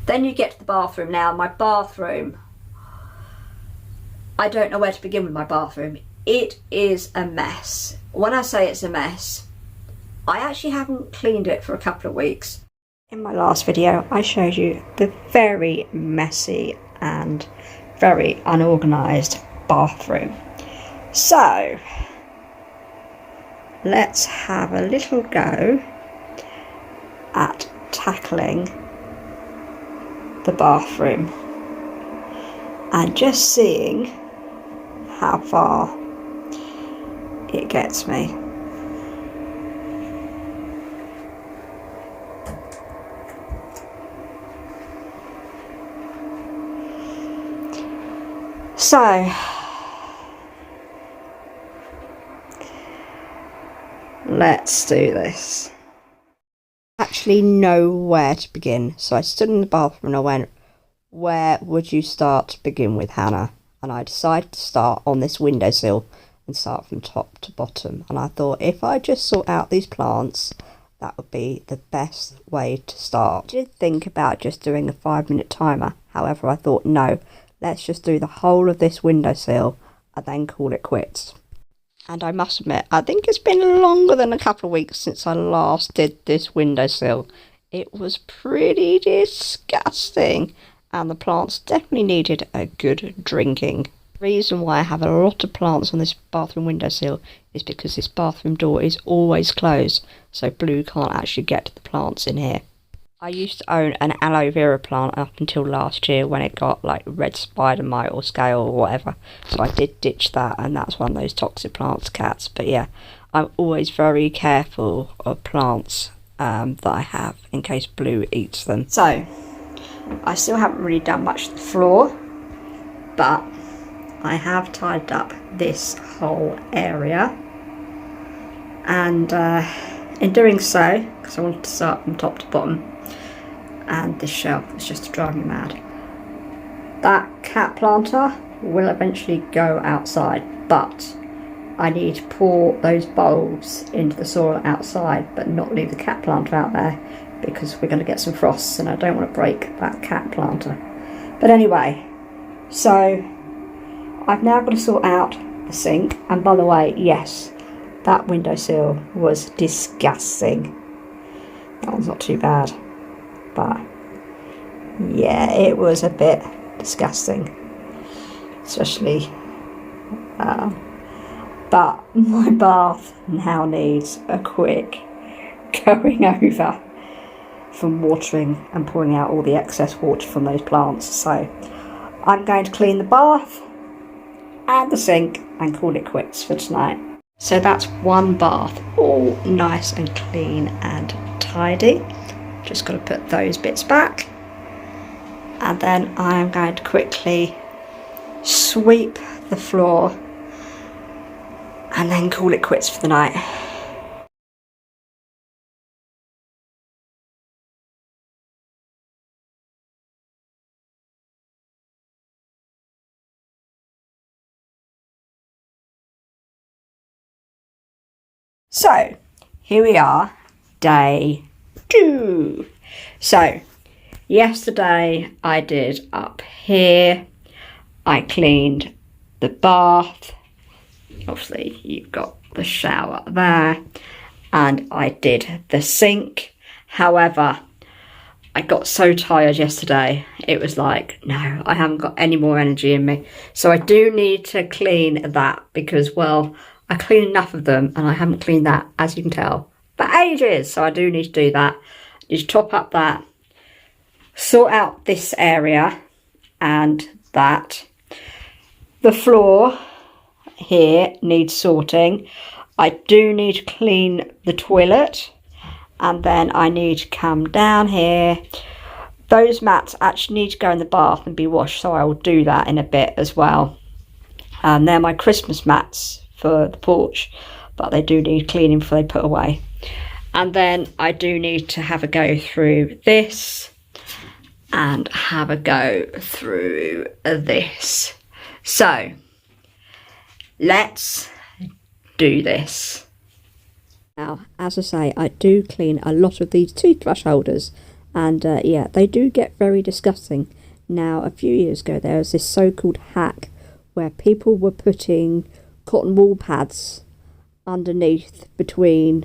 Then you get to the bathroom. Now my bathroom, I don't know where to begin with my bathroom. It is a mess. When I say it's a mess, I actually haven't cleaned it for a couple of weeks. In my last video, I showed you the very messy and very unorganised bathroom. So, let's have a little go at tackling the bathroom and just seeing how far it gets me. So, let's do this. I actually know where to begin. So I stood in the bathroom and I went, where would you start to begin with, Hannah? And I decided to start on this windowsill and start from top to bottom. And I thought if I just sort out these plants, that would be the best way to start. I did think about just doing a 5-minute timer. However, I thought no, let's just do the whole of this windowsill and then call it quits. And I must admit, I think it's been longer than a couple of weeks since I last did this windowsill. It was pretty disgusting, and the plants definitely needed a good drinking. The reason why I have a lot of plants on this bathroom windowsill is because this bathroom door is always closed, so Blue can't actually get to the plants in here. I used to own an aloe vera plant up until last year when it got like red spider mite or scale or whatever. So I did ditch that, and that's one of those toxic plants, cats. But yeah, I'm always very careful of plants that I have in case Blue eats them. So, I still haven't really done much to the floor, but I have tidied up this whole area. And in doing so, because I wanted to start from top to bottom, and this shelf was just driving me mad. That cat planter will eventually go outside, but I need to pour those bulbs into the soil outside, but not leave the cat planter out there because we're going to get some frosts and I don't want to break that cat planter. But anyway, so I've now got to sort out the sink. And by the way, yes, that windowsill was disgusting. That one's not too bad. But yeah, it was a bit disgusting, especially but my bath now needs a quick going over from watering and pouring out all the excess water from those plants. So I'm going to clean the bath and the sink and call it quits for tonight. So that's one bath, all nice and clean and tidy. Just got to put those bits back, and then I am going to quickly sweep the floor and then call it quits for the night. So here we are, day 2. So yesterday I did up here, I cleaned the bath, obviously you've got the shower there, and I did the sink. However, I got so tired yesterday, it was like, no, I haven't got any more energy in me. So I do need to clean that because, well, I cleaned enough of them and I haven't cleaned that, as you can tell, for ages. So I do need to do that. I need to top up that, sort out this area and that. The floor here needs sorting. I do need to clean the toilet, and then I need to come down here. Those mats actually need to go in the bath and be washed, so I will do that in a bit as well. And they're my Christmas mats for the porch, but they do need cleaning before they put away. And then I do need to have a go through this and have a go through this. So let's do this. Now, as I say, I do clean a lot of these toothbrush holders, And yeah, they do get very disgusting. Now, a few years ago, there was this so-called hack where people were putting cotton wool pads underneath between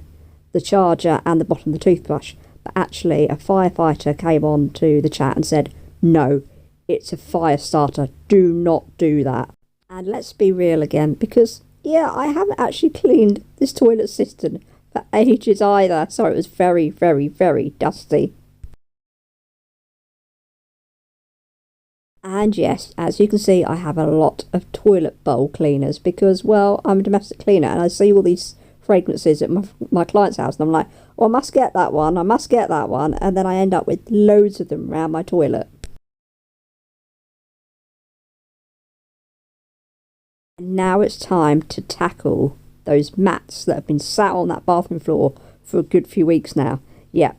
the charger and the bottom of the toothbrush. But actually, a firefighter came on to the chat and said, no, it's a fire starter. Do not do that. And let's be real again, because, yeah, I haven't actually cleaned this toilet cistern for ages either. So it was very, very, very dusty. And yes, as you can see, I have a lot of toilet bowl cleaners because, well, I'm a domestic cleaner and I see all these fragrances at my client's house and I'm like, oh, I must get that one, I must get that one. And then I end up with loads of them around my toilet. And now it's time to tackle those mats that have been sat on that bathroom floor for a good few weeks now. Yeah,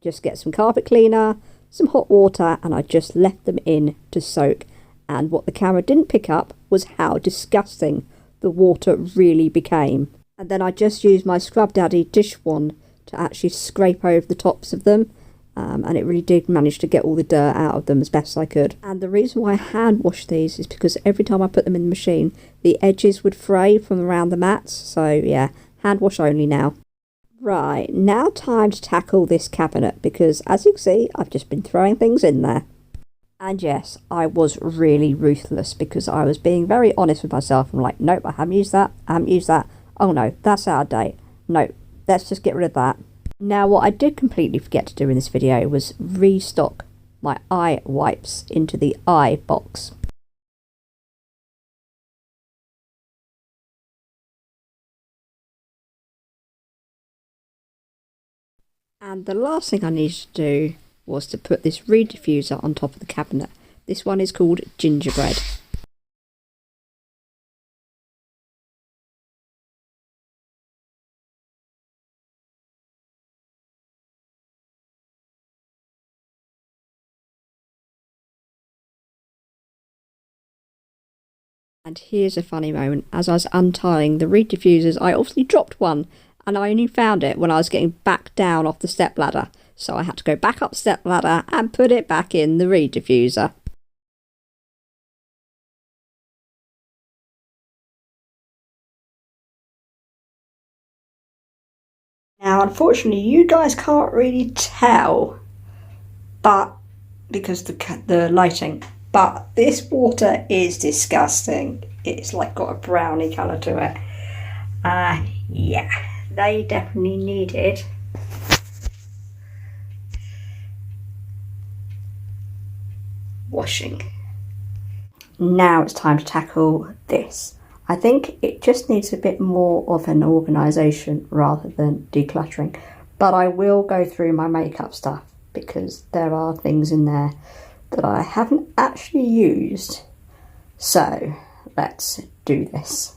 just get some carpet cleaner, some hot water, and I just left them in to soak. And what the camera didn't pick up was how disgusting the water really became. And then I just used my Scrub Daddy dish wand to actually scrape over the tops of them. And it really did manage to get all the dirt out of them as best I could. And the reason why I hand wash these is because every time I put them in the machine, the edges would fray from around the mats. So yeah, hand wash only now. Right, now time to tackle this cabinet because as you can see, I've just been throwing things in there. And yes, I was really ruthless because I was being very honest with myself. I'm like, nope, I haven't used that, Oh no, that's out of date. No, let's just get rid of that. Now what I did completely forget to do in this video was restock my eye wipes into the eye box. And the last thing I needed to do was to put this reed diffuser on top of the cabinet. This one is called Gingerbread. And here's a funny moment. As I was untying the reed diffusers, I obviously dropped one. And I only found it when I was getting back down off the stepladder. So I had to go back up the stepladder and put it back in the reed diffuser. Now, unfortunately, you guys can't really tell, but because the lighting, but this water is disgusting. It's like got a brownie colour to it. Yeah. They definitely needed washing. Now it's time to tackle this. I think it just needs a bit more of an organisation rather than decluttering. But I will go through my makeup stuff because there are things in there that I haven't actually used. So let's do this.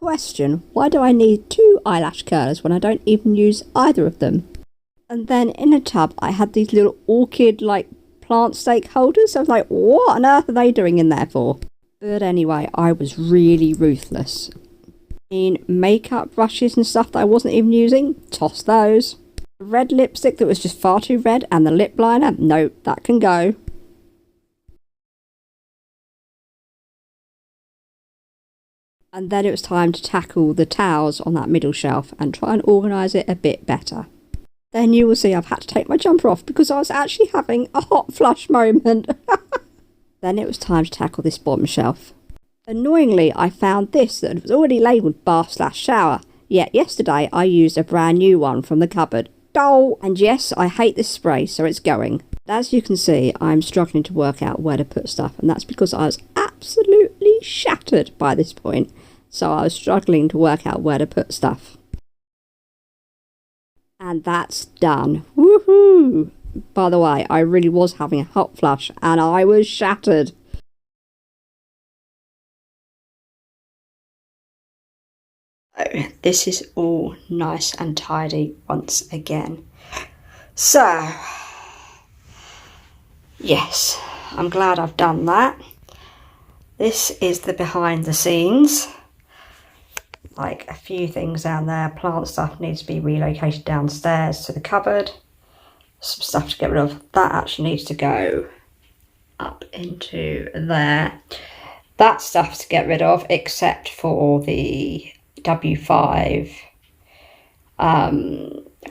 Question, why do I need 2 eyelash curlers when I don't even use either of them? And then in a tub I had these little orchid like plant stake holders. I was like, what on earth are they doing in there for? But anyway, I was really ruthless. In makeup brushes and stuff that I wasn't even using, toss those. Red lipstick that was just far too red and the lip liner, no, that can go. And then it was time to tackle the towels on that middle shelf and try and organise it a bit better. Then you will see I've had to take my jumper off because I was actually having a hot flush moment. Then it was time to tackle this bottom shelf. Annoyingly, I found this that was already labelled bath/shower, yet yesterday I used a brand new one from the cupboard. Oh, and yes, I hate this spray, so it's going. As you can see, I'm struggling to work out where to put stuff, and that's because I was absolutely shattered by this point. So I was struggling to work out where to put stuff. And that's done. Woohoo! By the way, I really was having a hot flush and I was shattered. Oh, this is all nice and tidy once again. So, yes, I'm glad I've done that. This is the behind the scenes. Like a few things down there. Plant stuff needs to be relocated downstairs to the cupboard. some stuff to get rid of. That actually needs to go up into there. That stuff to get rid of, except for the W5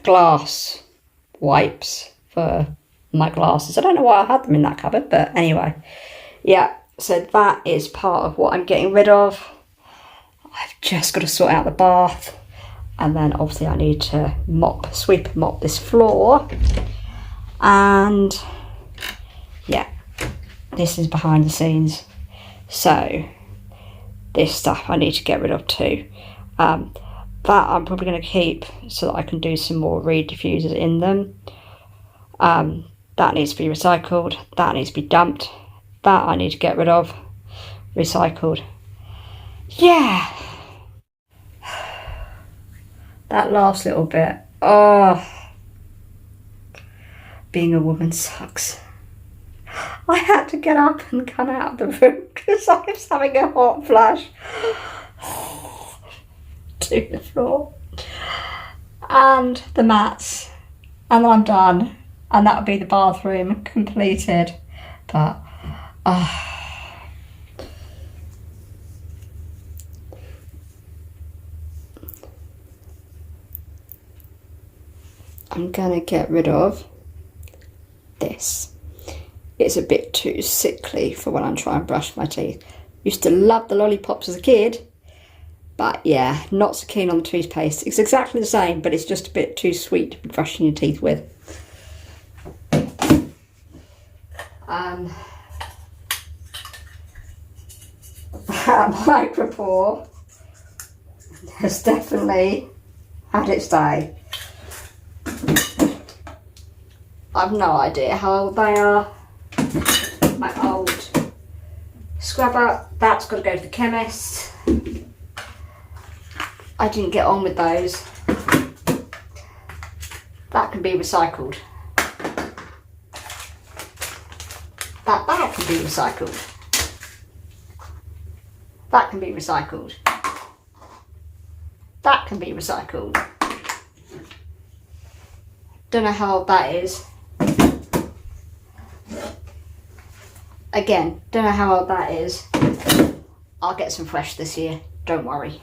glass wipes for my glasses. I don't know why I had them in that cupboard, but anyway, yeah, so that is part of what I'm getting rid of. I've just got to sort out the bath, and then obviously I need to sweep and mop this floor, and yeah, this is behind the scenes. So this stuff I need to get rid of too. That I'm probably going to keep so that I can do some more reed diffusers in them. That needs to be recycled. That needs to be dumped. That I need to get rid of. Recycled. Yeah. That last little bit. Oh. Being a woman sucks. I had to get up and come out of the room because I was having a hot flash to the floor and the mats, and I'm done, and that would be the bathroom completed. But I'm gonna get rid of this. It's a bit too sickly for when I'm trying to brush my teeth. Used to love the lollipops as a kid, but yeah, not so keen on the toothpaste. It's exactly the same, but it's just a bit too sweet to be brushing your teeth with. That micropore has definitely had its day. I've no idea how old they are. My old scrubber, that's got to go to the chemist. I didn't get on with those. That can be recycled. That bag can be recycled. That can be recycled. That can be recycled. Don't know how old that is. Again, don't know how old that is. I'll get some fresh this year, don't worry.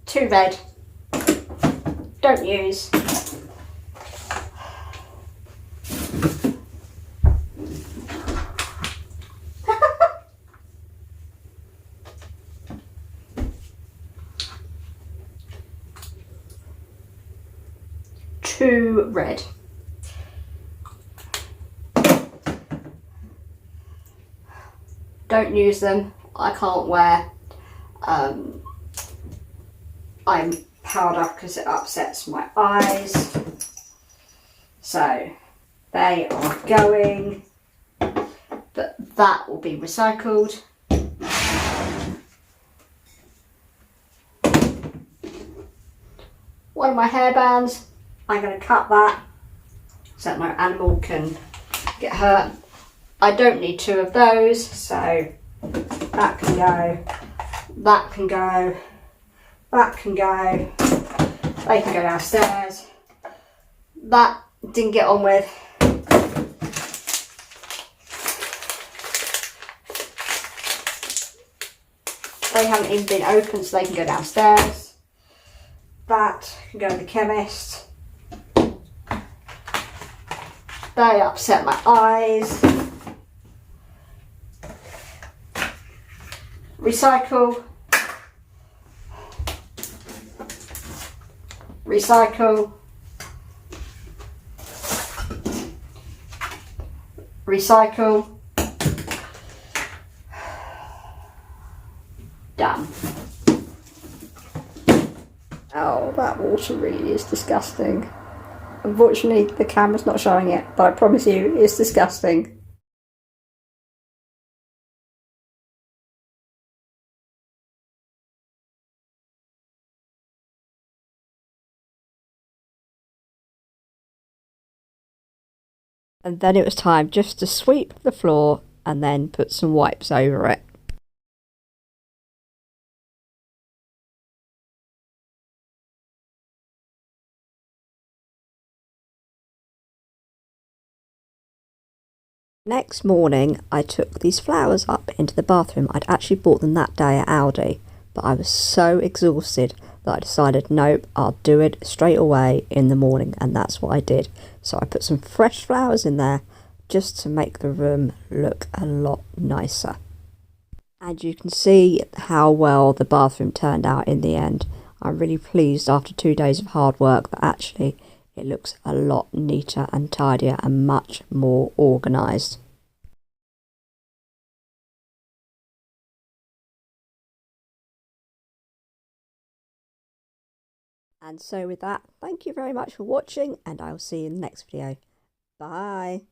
Too red. Don't use. Too red. Don't use them. I can't wear eye powder because it upsets my eyes. So they are going, but that will be recycled. One of my hairbands, I'm going to cut that so that no animal can get hurt. I don't need two of those, so that can go, that can go, that can go, they can go downstairs. That didn't get on with. They haven't even been opened, so they can go downstairs. That can go to the chemist. They upset my eyes. Recycle. Recycle. Recycle. Done. Oh, that water really is disgusting. Unfortunately, the camera's not showing it, but I promise you, it's disgusting. And then it was time just to sweep the floor and then put some wipes over it. Next morning, I took these flowers up into the bathroom. I'd actually bought them that day at Aldi, but I was so exhausted that I decided, nope, I'll do it straight away in the morning, and that's what I did. So I put some fresh flowers in there just to make the room look a lot nicer. And you can see how well the bathroom turned out in the end. I'm really pleased after 2 days of hard work that actually it looks a lot neater and tidier and much more organised. And so with that, thank you very much for watching, and I'll see you in the next video. Bye.